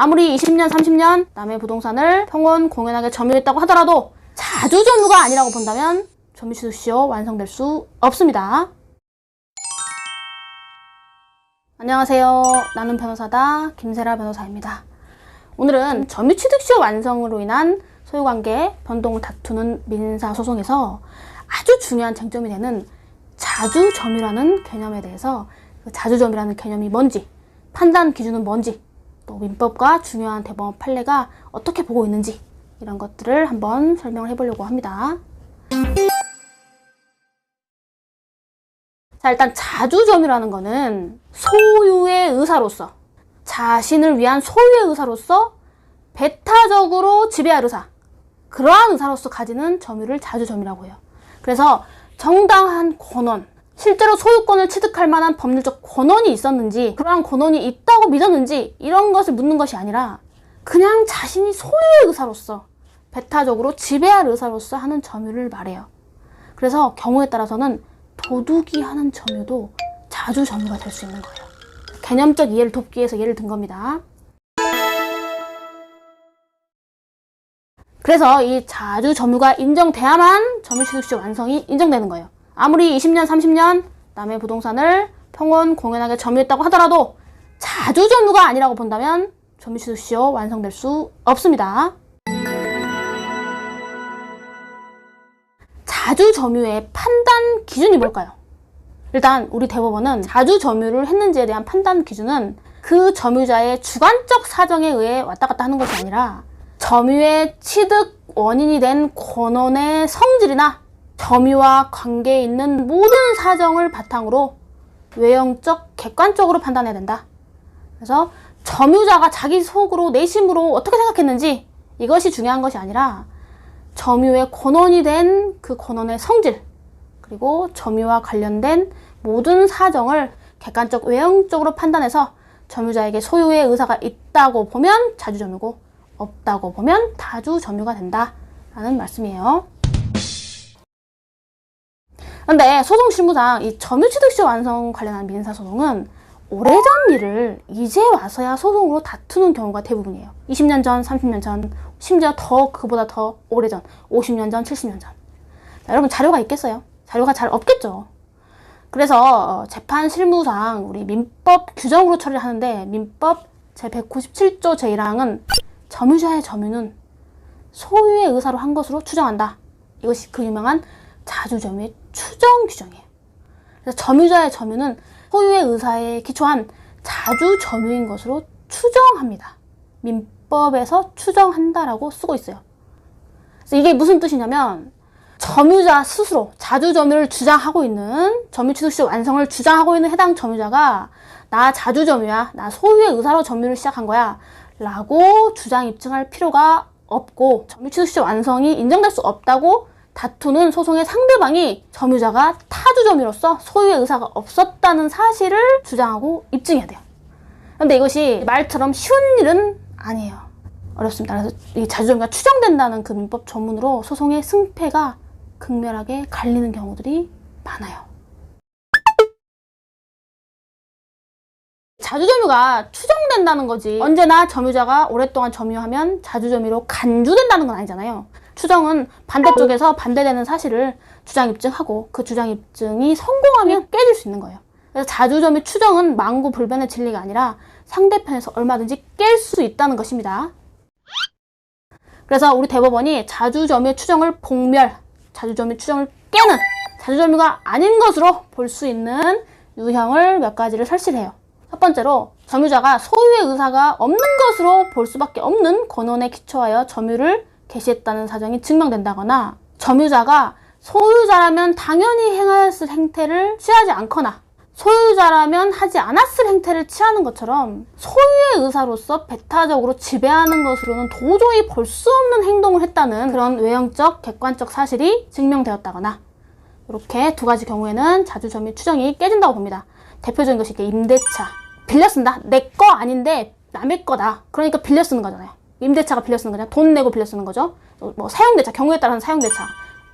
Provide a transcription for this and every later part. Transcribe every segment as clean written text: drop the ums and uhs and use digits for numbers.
아무리 20년, 30년 남의 부동산을 평온 공연하게 점유했다고 하더라도 자주 점유가 아니라고 본다면 점유취득시효 완성될 수 없습니다. 안녕하세요. 나는 변호사다 김세라 변호사입니다. 오늘은 점유취득시효 완성으로 인한 소유관계 변동을 다투는 민사소송에서 아주 중요한 쟁점이 되는 자주점유라는 개념에 대해서 그 자주점유라는 개념이 뭔지, 판단 기준은 뭔지, 또 민법과 중요한 대법원 판례가 어떻게 보고 있는지 이런 것들을 한번 설명을 해보려고 합니다. 자, 일단 자주점유라는 거는 소유의 의사로서, 자신을 위한 소유의 의사로서 배타적으로 지배할 의사, 그러한 의사로서 가지는 점유를 자주점유라고 해요. 그래서 정당한 권한, 실제로 소유권을 취득할 만한 법률적 권한이 있었는지, 그러한 권한이 있다고 믿었는지 이런 것을 묻는 것이 아니라 그냥 자신이 소유의 의사로서 배타적으로 지배할 의사로서 하는 점유를 말해요. 그래서 경우에 따라서는 도둑이 하는 점유도 자주점유가 될 수 있는 거예요. 개념적 이해를 돕기 위해서 예를 든 겁니다. 그래서 이 자주점유가 인정돼야만 점유취득시효 완성이 인정되는 거예요. 아무리 20년, 30년 남의 부동산을 평온 공연하게 점유했다고 하더라도 자주점유가 아니라고 본다면 점유취득시효 완성될 수 없습니다. 자주점유의 판단 기준이 뭘까요? 일단 우리 대법원은 자주점유를 했는지에 대한 판단 기준은 그 점유자의 주관적 사정에 의해 왔다 갔다 하는 것이 아니라 점유의 취득 원인이 된 권한의 성질이나 점유와 관계에 있는 모든 사정을 바탕으로 외형적, 객관적으로 판단해야 된다. 그래서 점유자가 자기 속으로, 내심으로 어떻게 생각했는지 이것이 중요한 것이 아니라 점유의 권한이 된 그 권한의 성질, 그리고 점유와 관련된 모든 사정을 객관적, 외형적으로 판단해서 점유자에게 소유의 의사가 있다고 보면 자주점유고 없다고 보면 다주점유가 된다라는 말씀이에요. 근데 소송 실무상 이 점유취득시효 완성 관련한 민사소송은 오래전 일을 이제 와서야 소송으로 다투는 경우가 대부분이에요. 20년 전, 30년 전, 심지어 그보다 더 오래전, 50년 전, 70년 전. 자, 여러분 자료가 있겠어요? 자료가 잘 없겠죠. 그래서 재판 실무상 우리 민법 규정으로 처리를 하는데 민법 제197조 제1항은 점유자의 점유는 소유의 의사로 한 것으로 추정한다. 이것이 그 유명한 자주점유의 추정 규정이에요. 그래서 점유자의 점유는 소유의 의사에 기초한 자주점유인 것으로 추정합니다. 민법에서 추정한다라고 쓰고 있어요. 그래서 이게 무슨 뜻이냐면 점유자 스스로 자주점유를 주장하고 있는, 점유취득시효 완성을 주장하고 있는 해당 점유자가 나 자주점유야, 나 소유의 의사로 점유를 시작한 거야 라고 주장 입증할 필요가 없고 점유취득시효 완성이 인정될 수 없다고 다투는 소송의 상대방이 점유자가 타주점유로서 소유의 의사가 없었다는 사실을 주장하고 입증해야 돼요. 그런데 이것이 말처럼 쉬운 일은 아니에요. 어렵습니다. 그래서 이 자주점유가 추정된다는 그 민법 조문으로 소송의 승패가 극렬하게 갈리는 경우들이 많아요. 자주점유가 추정된다는 거지 언제나 점유자가 오랫동안 점유하면 자주점유로 간주된다는 건 아니잖아요. 추정은 반대쪽에서 반대되는 사실을 주장 입증하고 그 주장 입증이 성공하면 깨질 수 있는 거예요. 그래서 자주점유 추정은 망구불변의 진리가 아니라 상대편에서 얼마든지 깰 수 있다는 것입니다. 그래서 우리 대법원이 자주점유 추정을 복멸, 자주점유 추정을 깨는 자주점유가 아닌 것으로 볼 수 있는 유형을 몇 가지를 설치를 해요. 첫 번째로 점유자가 소유의 의사가 없는 것으로 볼 수밖에 없는 권한에 기초하여 점유를 개시했다는 사정이 증명된다거나 점유자가 소유자라면 당연히 행하였을 행태를 취하지 않거나 소유자라면 하지 않았을 행태를 취하는 것처럼 소유의 의사로서 배타적으로 지배하는 것으로는 도저히 볼 수 없는 행동을 했다는 그런 외형적, 객관적 사실이 증명되었다거나 이렇게 두 가지 경우에는 자주점유 추정이 깨진다고 봅니다. 대표적인 것이 임대차. 빌려 쓴다. 내 거 아닌데 남의 거다. 그러니까 빌려 쓰는 거잖아요. 임대차가 빌려 쓰는 거잖아요. 돈 내고 빌려 쓰는 거죠. 뭐 사용대차, 경우에 따라서는 사용대차.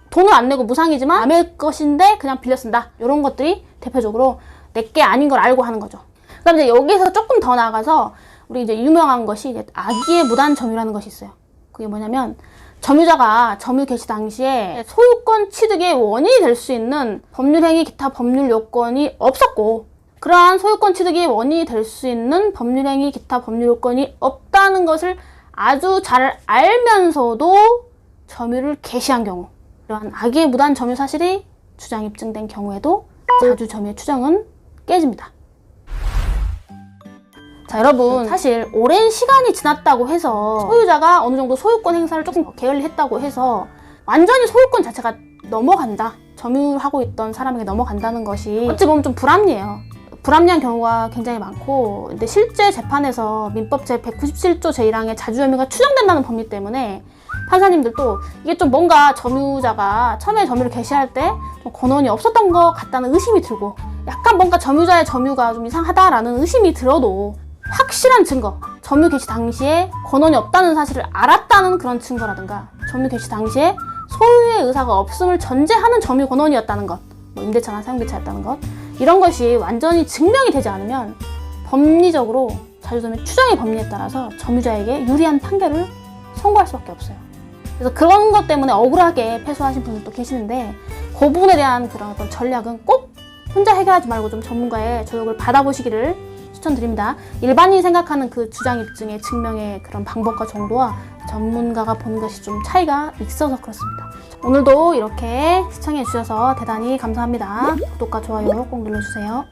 돈을 안 내고 무상이지만 남의 것인데 그냥 빌려 쓴다. 이런 것들이 대표적으로 내게 아닌 걸 알고 하는 거죠. 그럼 이제 여기서 조금 더 나아가서 우리 이제 유명한 것이 이제 악의의 무단 점유라는 것이 있어요. 그게 뭐냐면 점유자가 점유 개시 당시에 소유권 취득의 원인이 될 수 있는 법률행위 기타 법률 요건이 없었고, 그러한 소유권 취득의 원인이 될 수 있는 법률행위 기타 법률 요건이 없다는 것을 아주 잘 알면서도 점유를 개시한 경우, 이러한 악의의 무단 점유 사실이 주장 입증된 경우에도 자주 점유의 추정은 깨집니다. 자, 여러분, 사실 오랜 시간이 지났다고 해서 소유자가 어느 정도 소유권 행사를 조금 더 게을리 했다고 해서 완전히 소유권 자체가 넘어간다, 점유하고 있던 사람에게 넘어간다는 것이 어찌 보면 좀 불합리해요. 불합리한 경우가 굉장히 많고, 근데 실제 재판에서 민법 제197조 제1항의 자주점유가 추정된다는 법리 때문에 판사님들도 이게 좀 뭔가 점유자가 처음에 점유를 개시할 때 좀 권한이 없었던 것 같다는 의심이 들고, 약간 뭔가 점유자의 점유가 좀 이상하다라는 의심이 들어도 확실한 증거, 점유 개시 당시에 권한이 없다는 사실을 알았다는 그런 증거라든가, 점유 개시 당시에 소유의 의사가 없음을 전제하는 점유 권한이었다는 것, 뭐 임대차나 사용대차였다는 것, 이런 것이 완전히 증명이 되지 않으면 법리적으로 자주점유 추정의 법리에 따라서 점유자에게 유리한 판결을 선고할 수밖에 없어요. 그래서 그런 것 때문에 억울하게 패소하신 분들도 계시는데, 그 부분에 대한 그런 어떤 전략은 꼭 혼자 해결하지 말고 좀 전문가의 조력을 받아보시기를 추천드립니다. 일반인이 생각하는 그 주장 입증의 증명의 그런 방법과 정도와 전문가가 보는 것이 좀 차이가 있어서 그렇습니다. 오늘도 이렇게 시청해 주셔서 대단히 감사합니다. 구독과 좋아요 꼭 눌러주세요.